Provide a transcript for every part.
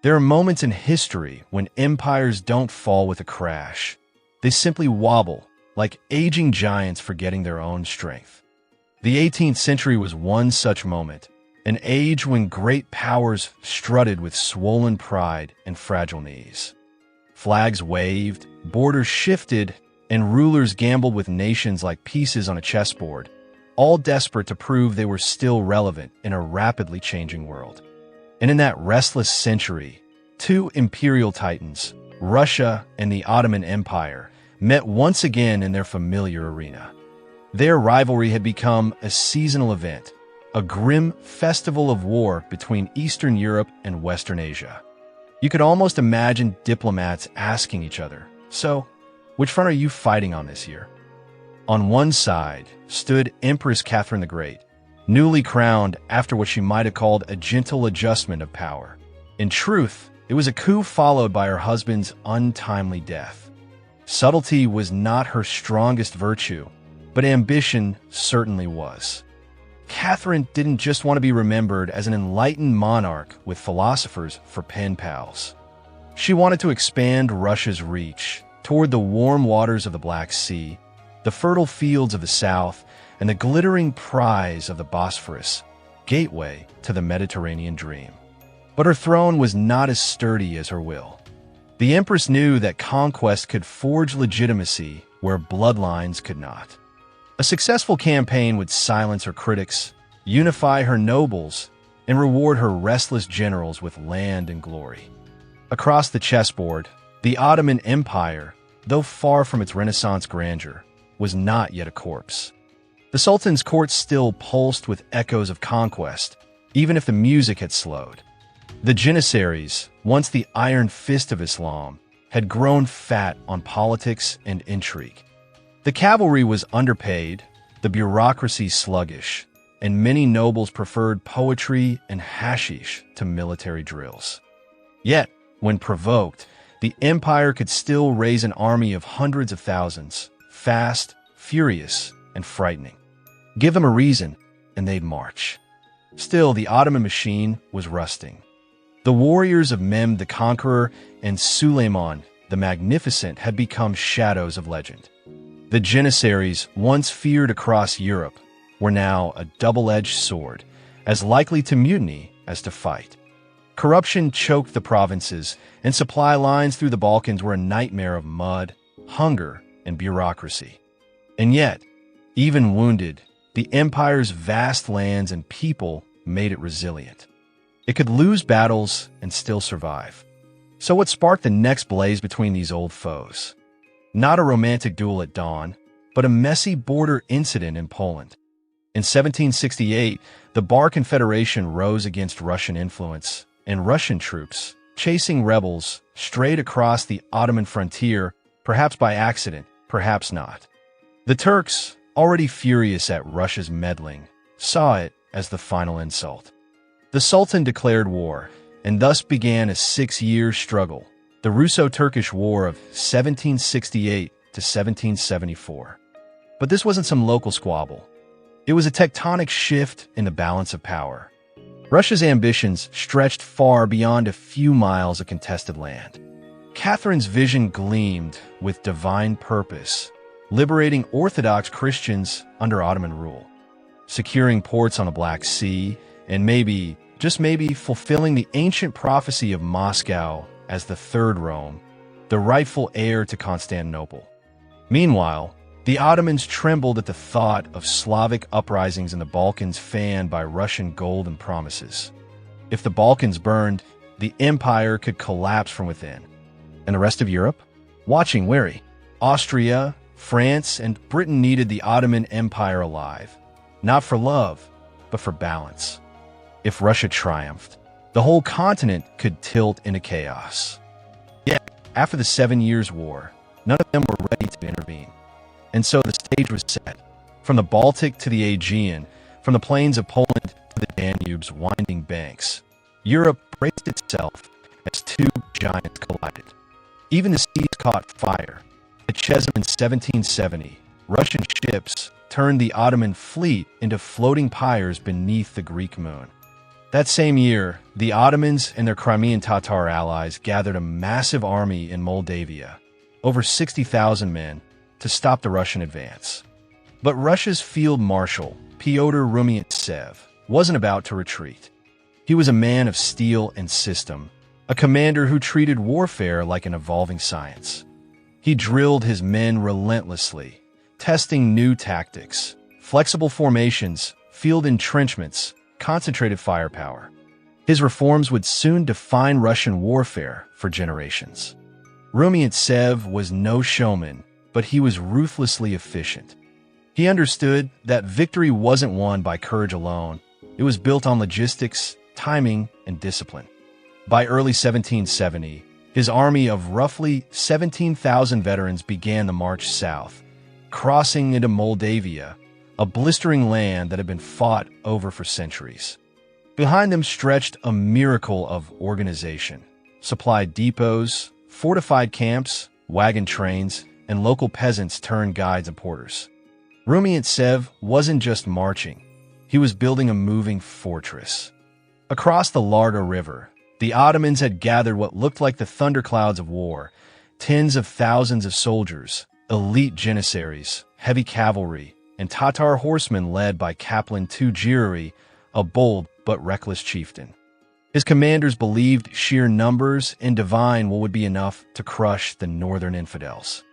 There are moments in history when empires don't fall with a crash. They simply wobble, like aging giants forgetting their own strength. The 18th century was one such moment, an age when great powers strutted with swollen pride and fragile knees. Flags waved, borders shifted, and rulers gambled with nations like pieces on a chessboard, all desperate to prove they were still relevant in a rapidly changing world. And in that restless century, two imperial titans, Russia and the Ottoman Empire, met once again in their familiar arena. Their rivalry had become a seasonal event, a grim festival of war between Eastern Europe and Western Asia. You could almost imagine diplomats asking each other, "So, which front are you fighting on this year?" On one side stood Empress Catherine the Great, newly crowned after what she might have called a gentle adjustment of power. In truth, it was a coup followed by her husband's untimely death. Subtlety was not her strongest virtue, but ambition certainly was. Catherine didn't just want to be remembered as an enlightened monarch with philosophers for pen pals. She wanted to expand Russia's reach toward the warm waters of the Black Sea, the fertile fields of the south, and the glittering prize of the Bosphorus, gateway to the Mediterranean dream. But her throne was not as sturdy as her will. The empress knew that conquest could forge legitimacy where bloodlines could not. A successful campaign would silence her critics, unify her nobles, and reward her restless generals with land and glory. Across the chessboard, the Ottoman Empire, though far from its Renaissance grandeur, was not yet a corpse. The Sultan's court still pulsed with echoes of conquest, even if the music had slowed. The Janissaries, once the iron fist of Islam, had grown fat on politics and intrigue. The cavalry was underpaid, the bureaucracy sluggish, and many nobles preferred poetry and hashish to military drills. Yet, when provoked, the empire could still raise an army of hundreds of thousands, fast, furious, and frightening. Give them a reason, and they'd march. Still, the Ottoman machine was rusting. The warriors of Mehmed the Conqueror and Suleiman the Magnificent had become shadows of legend. The Janissaries, once feared across Europe, were now a double-edged sword, as likely to mutiny as to fight. Corruption choked the provinces, and supply lines through the Balkans were a nightmare of mud, hunger, and bureaucracy. And yet, even wounded, the empire's vast lands and people made it resilient. It could lose battles and still survive. So what sparked the next blaze between these old foes? Not a romantic duel at dawn, but a messy border incident in Poland. In 1768, the Bar Confederation rose against Russian influence, and Russian troops, chasing rebels, strayed across the Ottoman frontier, perhaps by accident, perhaps not. The Turks, already furious at Russia's meddling, saw it as the final insult. The Sultan declared war, and thus began a 6-year struggle, the Russo-Turkish War of 1768 to 1774. But this wasn't some local squabble. It was a tectonic shift in the balance of power. Russia's ambitions stretched far beyond a few miles of contested land. Catherine's vision gleamed with divine purpose, liberating Orthodox Christians under Ottoman rule, securing ports on the Black Sea, and maybe, just maybe, fulfilling the ancient prophecy of Moscow as the Third Rome, the rightful heir to Constantinople. Meanwhile, the Ottomans trembled at the thought of Slavic uprisings in the Balkans fanned by Russian gold and promises. If the Balkans burned, the empire could collapse from within. And the rest of Europe? Watching wary. Austria, France, and Britain needed the Ottoman Empire alive, not for love, but for balance. If Russia triumphed, the whole continent could tilt into chaos. Yet, after the 7 Years' War, none of them were ready to intervene. And so the stage was set. From the Baltic to the Aegean, from the plains of Poland to the Danube's winding banks, Europe braced itself as two giants collided. Even the seas caught fire. At Çeşme in 1770, Russian ships turned the Ottoman fleet into floating pyres beneath the Greek moon. That same year, the Ottomans and their Crimean Tatar allies gathered a massive army in Moldavia, over 60,000 men, to stop the Russian advance. But Russia's Field Marshal, Pyotr Rumyantsev, wasn't about to retreat. He was a man of steel and system, a commander who treated warfare like an evolving science. He drilled his men relentlessly, testing new tactics, flexible formations, field entrenchments, concentrated firepower. His reforms would soon define Russian warfare for generations. Rumyantsev was no showman, but he was ruthlessly efficient. He understood that victory wasn't won by courage alone. It was built on logistics, timing, and discipline. By early 1770, his army of roughly 17,000 veterans began the march south, crossing into Moldavia, a blistering land that had been fought over for centuries. Behind them stretched a miracle of organization: supply depots, fortified camps, wagon trains, and local peasants turned guides and porters. Rumyantsev wasn't just marching, he was building a moving fortress. Across the Larga River, the Ottomans had gathered what looked like the thunderclouds of war: tens of thousands of soldiers, elite janissaries, heavy cavalry, and Tatar horsemen led by Kaplan Tujiri, a bold but reckless chieftain. His commanders believed sheer numbers and divine will would be enough to crush the northern infidels.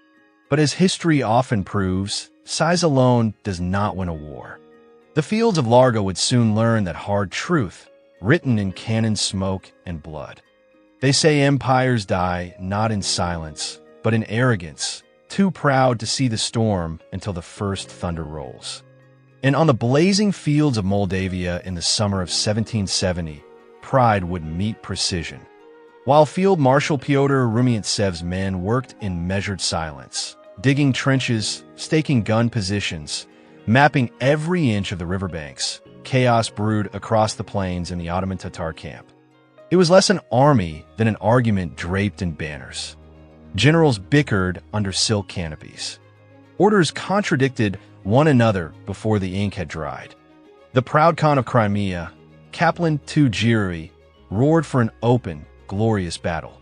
But as history often proves, size alone does not win a war. The fields of Larga would soon learn that hard truth, written in cannon smoke and blood. They say empires die not in silence, but in arrogance, too proud to see the storm until the first thunder rolls. And on the blazing fields of Moldavia in the summer of 1770, pride would meet precision. While Field Marshal Pyotr Rumyantsev's men worked in measured silence, digging trenches, staking gun positions, mapping every inch of the riverbanks, chaos brewed across the plains in the Ottoman Tatar camp. It was less an army than an argument draped in banners. Generals bickered under silk canopies. Orders contradicted one another before the ink had dried. The proud Khan of Crimea, Kaplan Tujiri, roared for an open, glorious battle.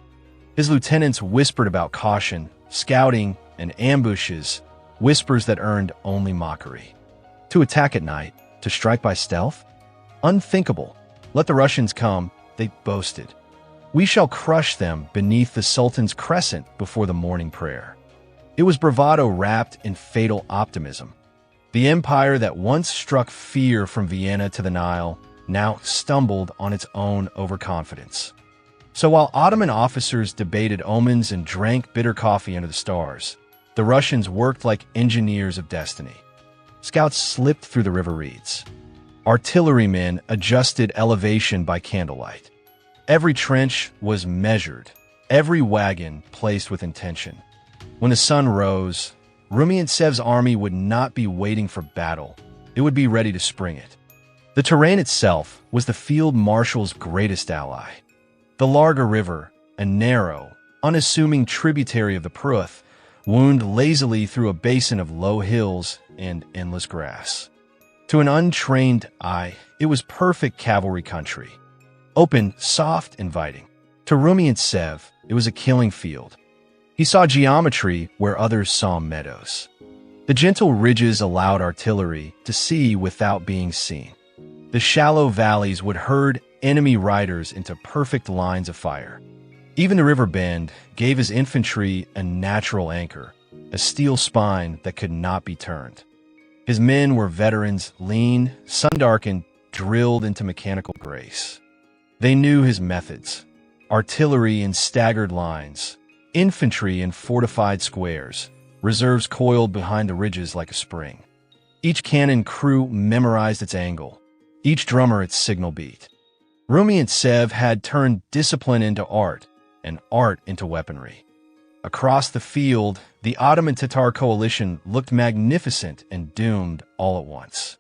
His lieutenants whispered about caution, scouting, and ambushes, whispers that earned only mockery. To attack at night, to strike by stealth? Unthinkable. Let the Russians come, they boasted. We shall crush them beneath the Sultan's crescent before the morning prayer. It was bravado wrapped in fatal optimism. The empire that once struck fear from Vienna to the Nile now stumbled on its own overconfidence. So while Ottoman officers debated omens and drank bitter coffee under the stars, the Russians worked like engineers of destiny. Scouts slipped through the river reeds. Artillerymen adjusted elevation by candlelight. Every trench was measured, every wagon placed with intention. When the sun rose, Rumyantsev's army would not be waiting for battle. It would be ready to spring it. The terrain itself was the field marshal's greatest ally. The Larga River, a narrow, unassuming tributary of the Pruth, wound lazily through a basin of low hills and endless grass. To an untrained eye, it was perfect cavalry country. Open, soft, inviting. To Rumyantsev, it was a killing field. He saw geometry where others saw meadows. The gentle ridges allowed artillery to see without being seen. The shallow valleys would herd enemy riders into perfect lines of fire. Even the river bend gave his infantry a natural anchor, a steel spine that could not be turned. His men were veterans, lean, sun-darkened, drilled into mechanical grace. They knew his methods: artillery in staggered lines, infantry in fortified squares, reserves coiled behind the ridges like a spring. Each cannon crew memorized its angle, each drummer its signal beat. Rumyantsev had turned discipline into art, and art into weaponry. Across the field, the Ottoman Tatar coalition looked magnificent and doomed all at once.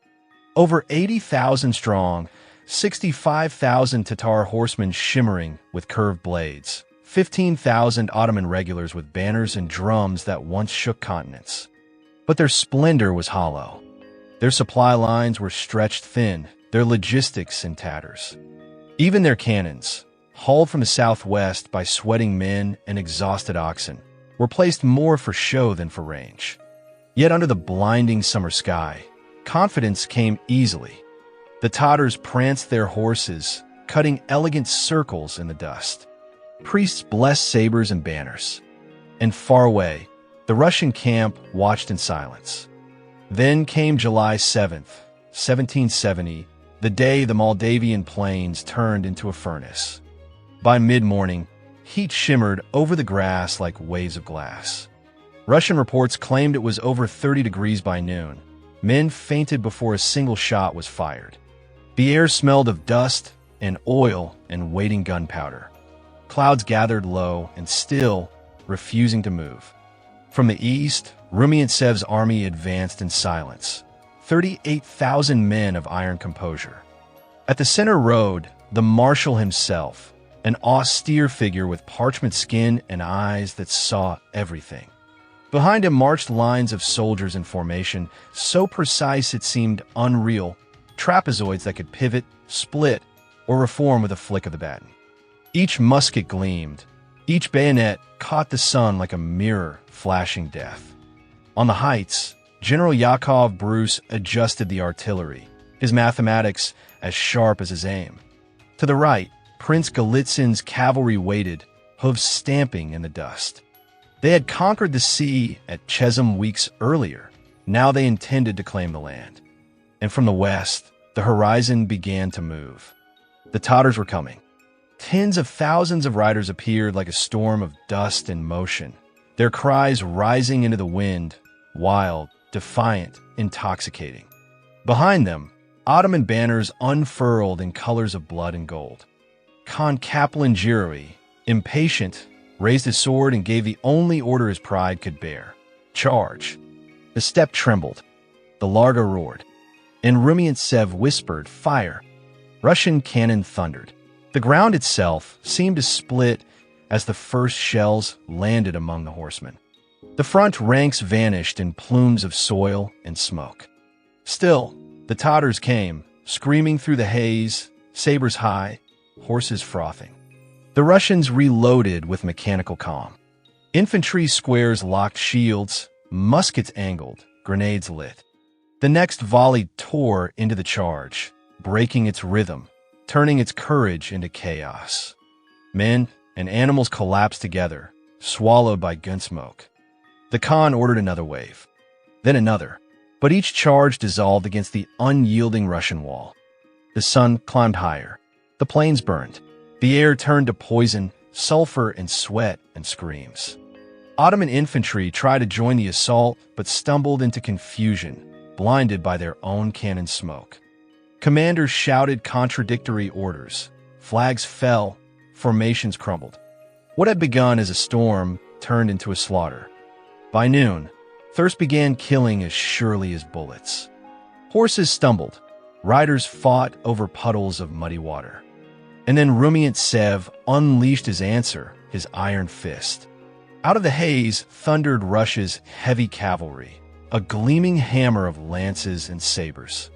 Over 80,000 strong, 65,000 Tatar horsemen shimmering with curved blades, 15,000 Ottoman regulars with banners and drums that once shook continents. But their splendor was hollow. Their supply lines were stretched thin, their logistics in tatters. Even their cannons, hauled from the southwest by sweating men and exhausted oxen, were placed more for show than for range. Yet under the blinding summer sky, confidence came easily. The Tatars pranced their horses, cutting elegant circles in the dust. Priests blessed sabers and banners. And far away, the Russian camp watched in silence. Then came July 7th, 1770, the day the Moldavian plains turned into a furnace. By mid-morning, heat shimmered over the grass like waves of glass. Russian reports claimed it was over 30 degrees by noon. Men fainted before a single shot was fired. The air smelled of dust and oil and waiting gunpowder. Clouds gathered low and still, refusing to move. From the east, Rumyantsev's army advanced in silence. 38,000 men of iron composure. At the center rode the marshal himself, an austere figure with parchment skin and eyes that saw everything. Behind him marched lines of soldiers in formation, so precise it seemed unreal, trapezoids that could pivot, split, or reform with a flick of the baton. Each musket gleamed. Each bayonet caught the sun like a mirror flashing death. On the heights, General Yakov Bruce adjusted the artillery, his mathematics as sharp as his aim. To the right, Prince Golitsyn's cavalry waited, hooves stamping in the dust. They had conquered the sea at Çeşme weeks earlier. Now they intended to claim the land. And from the west, the horizon began to move. The Tatars were coming. Tens of thousands of riders appeared like a storm of dust and motion, their cries rising into the wind, wild, defiant, intoxicating. Behind them, Ottoman banners unfurled in colors of blood and gold. Khan Kaplan Jiri, impatient, raised his sword and gave the only order his pride could bear: charge. The steppe trembled. The Larga roared. And Rumyantsev whispered, fire. Russian cannon thundered. The ground itself seemed to split as the first shells landed among the horsemen. The front ranks vanished in plumes of soil and smoke. Still, the Tatars came, screaming through the haze, sabers high, horses frothing. The Russians reloaded with mechanical calm. Infantry squares locked shields, muskets angled, grenades lit. The next volley tore into the charge, breaking its rhythm, turning its courage into chaos. Men and animals collapsed together, swallowed by gun smoke. The Khan ordered another wave, then another, but each charge dissolved against the unyielding Russian wall. The sun climbed higher. The plains burned. The air turned to poison, sulfur, and sweat and screams. Ottoman infantry tried to join the assault, but stumbled into confusion, blinded by their own cannon smoke. Commanders shouted contradictory orders. Flags fell. Formations crumbled. What had begun as a storm turned into a slaughter. By noon, thirst began killing as surely as bullets. Horses stumbled. Riders fought over puddles of muddy water. And then Rumyantsev unleashed his answer, his iron fist. Out of the haze thundered Russia's heavy cavalry, a gleaming hammer of lances and sabers.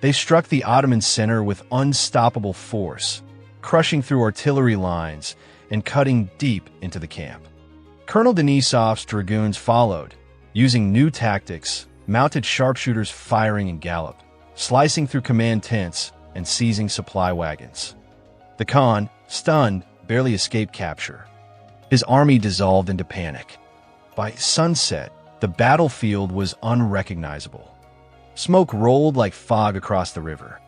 They struck the Ottoman center with unstoppable force, crushing through artillery lines and cutting deep into the camp. Colonel Denisov's dragoons followed, using new tactics, mounted sharpshooters firing in gallop, slicing through command tents and seizing supply wagons. The Khan, stunned, barely escaped capture. His army dissolved into panic. By sunset, the battlefield was unrecognizable. Smoke rolled like fog across the river.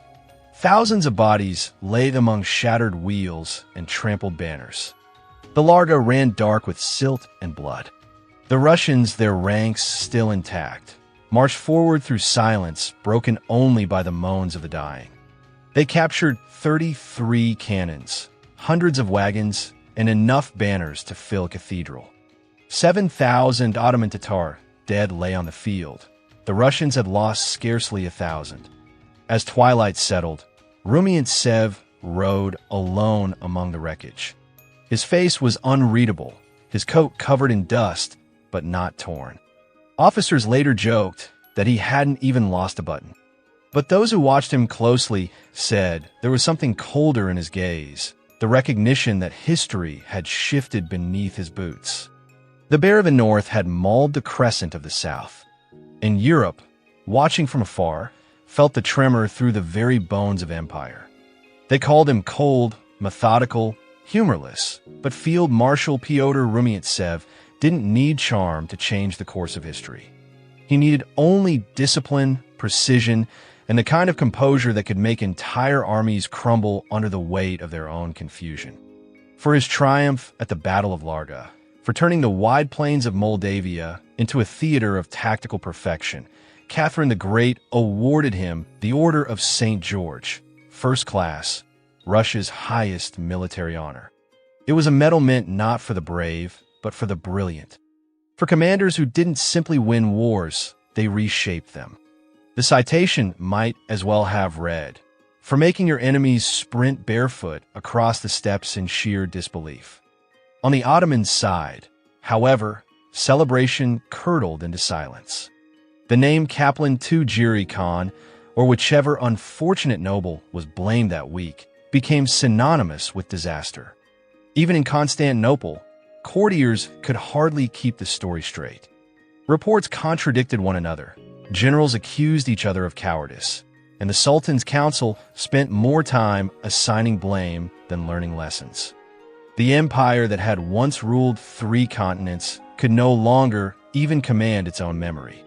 Thousands of bodies lay among shattered wheels and trampled banners. The Larga ran dark with silt and blood. The Russians, their ranks still intact, marched forward through silence broken only by the moans of the dying. They captured 33 cannons, hundreds of wagons, and enough banners to fill a cathedral. 7,000 Ottoman Tatar dead lay on the field. The Russians had lost scarcely 1,000. As twilight settled, Rumyantsev rode alone among the wreckage. His face was unreadable, his coat covered in dust, but not torn. Officers later joked that he hadn't even lost a button. But those who watched him closely said there was something colder in his gaze, the recognition that history had shifted beneath his boots. The bear of the north had mauled the crescent of the south. And Europe, watching from afar, felt the tremor through the very bones of empire. They called him cold, methodical, humorless, but Field Marshal Pyotr Rumyantsev didn't need charm to change the course of history. He needed only discipline, precision, and the kind of composure that could make entire armies crumble under the weight of their own confusion. For his triumph at the Battle of Larga, for turning the wide plains of Moldavia into a theater of tactical perfection, Catherine the Great awarded him the Order of St. George, first class, Russia's highest military honor. It was a medal meant not for the brave, but for the brilliant. For commanders who didn't simply win wars, they reshaped them. The citation might as well have read, "For making your enemies sprint barefoot across the steppes in sheer disbelief." On the Ottoman side, however, celebration curdled into silence. The name Kaplan Tugiri Khan, or whichever unfortunate noble was blamed that week, became synonymous with disaster. Even in Constantinople, courtiers could hardly keep the story straight. Reports contradicted one another. Generals accused each other of cowardice, and the Sultan's council spent more time assigning blame than learning lessons. The empire that had once ruled 3 continents could no longer even command its own memory.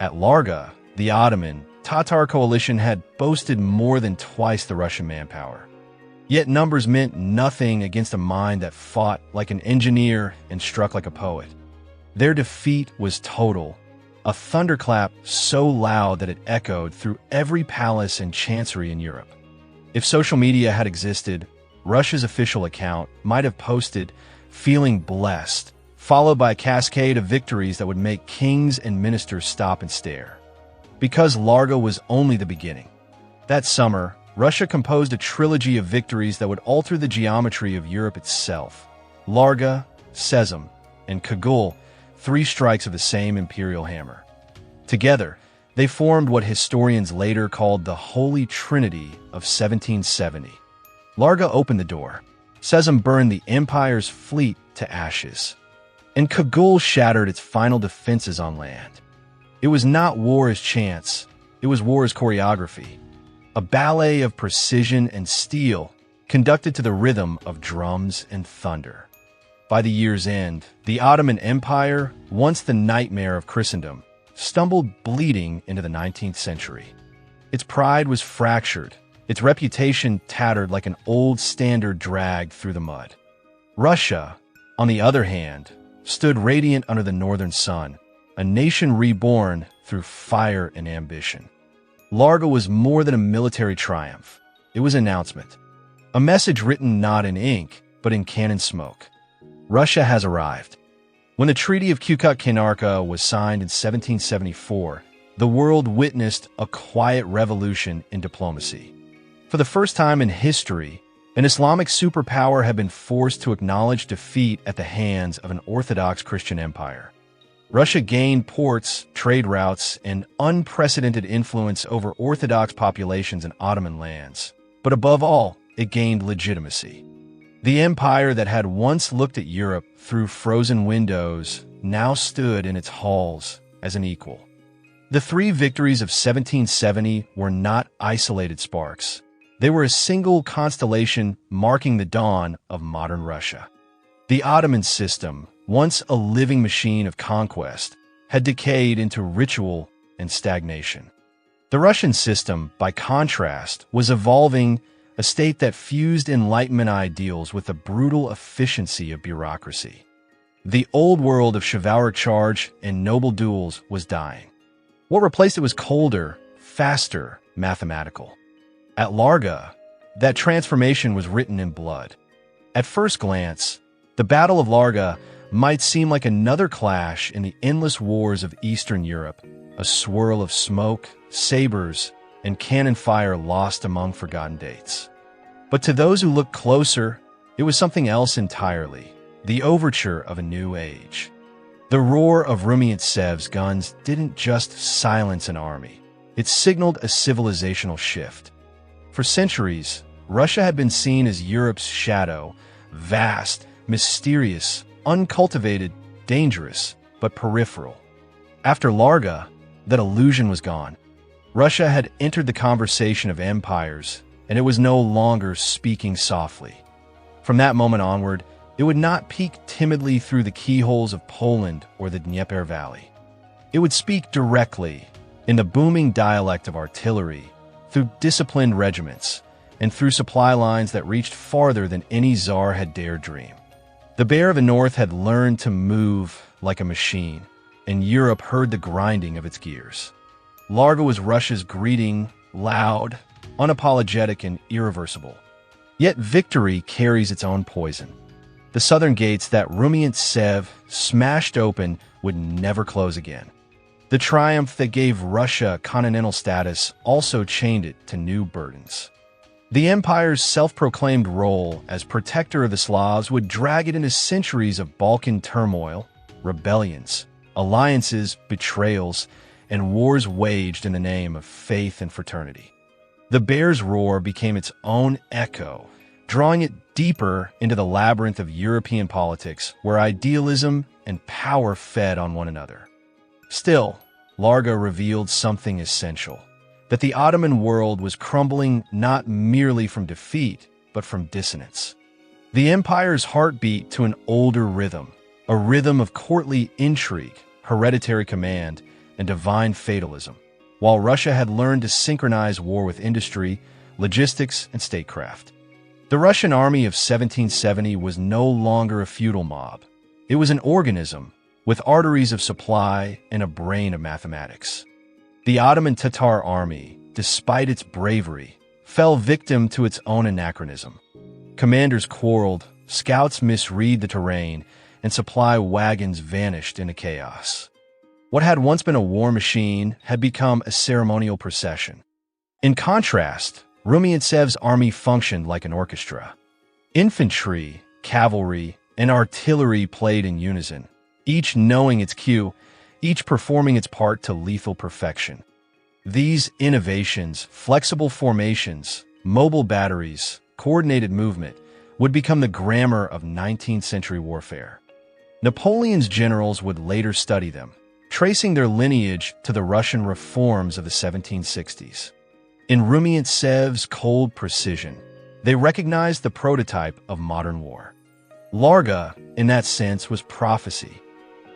At Larga, the Ottoman Tatar coalition had boasted more than twice the Russian manpower. Yet numbers meant nothing against a mind that fought like an engineer and struck like a poet. Their defeat was total, a thunderclap so loud that it echoed through every palace and chancery in Europe. If social media had existed, Russia's official account might have posted, "Feeling blessed," followed by a cascade of victories that would make kings and ministers stop and stare. Because Larga was only the beginning. That summer, Russia composed a trilogy of victories that would alter the geometry of Europe itself. Larga, Çeşme, and Kagul, 3 strikes of the same imperial hammer. Together, they formed what historians later called the Holy Trinity of 1770. Larga opened the door. Çeşme burned the empire's fleet to ashes. And Kagul shattered its final defenses on land. It was not war as chance, it was war as choreography. A ballet of precision and steel, conducted to the rhythm of drums and thunder. By the year's end, the Ottoman Empire, once the nightmare of Christendom, stumbled bleeding into the 19th century. Its pride was fractured, its reputation tattered like an old standard dragged through the mud. Russia, on the other hand, stood radiant under the northern sun, a nation reborn through fire and ambition. Larga was more than a military triumph. It was an announcement. A message written not in ink, but in cannon smoke. Russia has arrived. When the Treaty of Kukut-Kaynarka was signed in 1774, the world witnessed a quiet revolution in diplomacy. For the first time in history, an Islamic superpower had been forced to acknowledge defeat at the hands of an Orthodox Christian empire. Russia gained ports, trade routes, and unprecedented influence over Orthodox populations in Ottoman lands. But above all, it gained legitimacy. The empire that had once looked at Europe through frozen windows now stood in its halls as an equal. The 3 victories of 1770 were not isolated sparks. They were a single constellation marking the dawn of modern Russia. The Ottoman system, once a living machine of conquest, had decayed into ritual and stagnation. The Russian system, by contrast, was evolving, a state that fused Enlightenment ideals with the brutal efficiency of bureaucracy. The old world of chivalric charge and noble duels was dying. What replaced it was colder, faster, mathematical. At Larga, that transformation was written in blood. At first glance, the Battle of Larga might seem like another clash in the endless wars of Eastern Europe, a swirl of smoke, sabers, and cannon fire lost among forgotten dates. But to those who looked closer, it was something else entirely, the overture of a new age. The roar of Rumyantsev's guns didn't just silence an army. It signaled a civilizational shift. For centuries, Russia had been seen as Europe's shadow, vast, mysterious, uncultivated, dangerous, but peripheral. After Larga, that illusion was gone. Russia had entered the conversation of empires, and it was no longer speaking softly. From that moment onward, it would not peek timidly through the keyholes of Poland or the Dnieper Valley. It would speak directly, in the booming dialect of artillery, through disciplined regiments, and through supply lines that reached farther than any czar had dared dream. The bear of the north had learned to move like a machine, and Europe heard the grinding of its gears. Larga was Russia's greeting, loud, unapologetic, and irreversible. Yet victory carries its own poison. The southern gates that Rumyantsev smashed open would never close again. The triumph that gave Russia continental status also chained it to new burdens. The empire's self-proclaimed role as protector of the Slavs would drag it into centuries of Balkan turmoil, rebellions, alliances, betrayals, and wars waged in the name of faith and fraternity. The bear's roar became its own echo, drawing it deeper into the labyrinth of European politics where idealism and power fed on one another. Still, Larga revealed something essential, that the Ottoman world was crumbling not merely from defeat, but from dissonance. The empire's heart beat to an older rhythm, a rhythm of courtly intrigue, hereditary command, and divine fatalism, while Russia had learned to synchronize war with industry, logistics, and statecraft. The Russian army of 1770 was no longer a feudal mob. It was an organism, with arteries of supply and a brain of mathematics. The Ottoman Tatar army, despite its bravery, fell victim to its own anachronism. Commanders quarreled, scouts misread the terrain, and supply wagons vanished into chaos. What had once been a war machine had become a ceremonial procession. In contrast, Rumyantsev's army functioned like an orchestra. Infantry, cavalry, and artillery played in unison, each knowing its cue, each performing its part to lethal perfection. These innovations, flexible formations, mobile batteries, coordinated movement, would become the grammar of 19th century warfare. Napoleon's generals would later study them, tracing their lineage to the Russian reforms of the 1760s. In Rumyantsev's cold precision, they recognized the prototype of modern war. Larga, in that sense, was prophecy.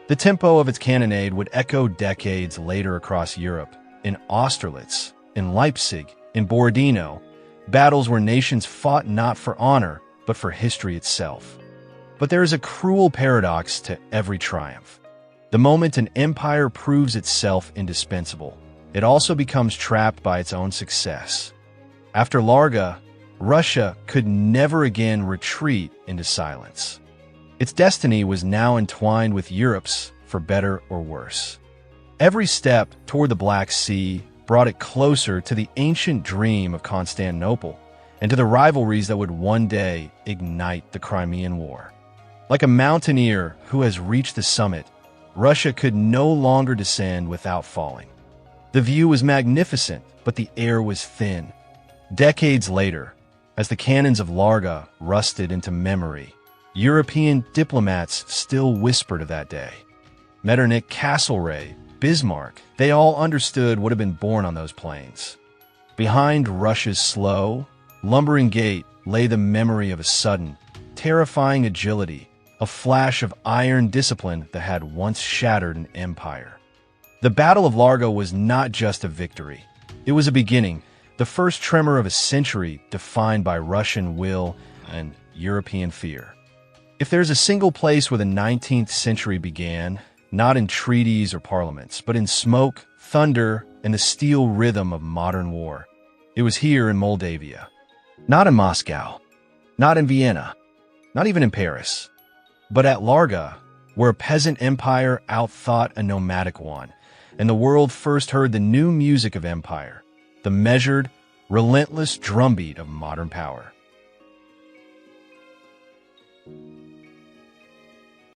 The tempo of its cannonade would echo decades later across Europe, in Austerlitz, in Leipzig, in Borodino, battles where nations fought not for honor, but for history itself. But there is a cruel paradox to every triumph. The moment an empire proves itself indispensable, it also becomes trapped by its own success. After Larga, Russia could never again retreat into silence. Its destiny was now entwined with Europe's, for better or worse. Every step toward the Black Sea brought it closer to the ancient dream of Constantinople and to the rivalries that would one day ignite the Crimean War. Like a mountaineer who has reached the summit, Russia could no longer descend without falling. The view was magnificent, but the air was thin. Decades later, as the cannons of Larga rusted into memory, European diplomats still whispered of that day. Metternich, Castlereagh, Bismarck, they all understood what had been born on those plains. Behind Russia's slow, lumbering gait lay the memory of a sudden, terrifying agility, a flash of iron discipline that had once shattered an empire. The Battle of Larga was not just a victory. It was a beginning, the first tremor of a century defined by Russian will and European fear. If there's a single place where the 19th century began, not in treaties or parliaments, but in smoke, thunder, and the steel rhythm of modern war, it was here in Moldavia. Not in Moscow, not in Vienna, not even in Paris, but at Larga, where a peasant empire outthought a nomadic one, and the world first heard the new music of empire, the measured, relentless drumbeat of modern power.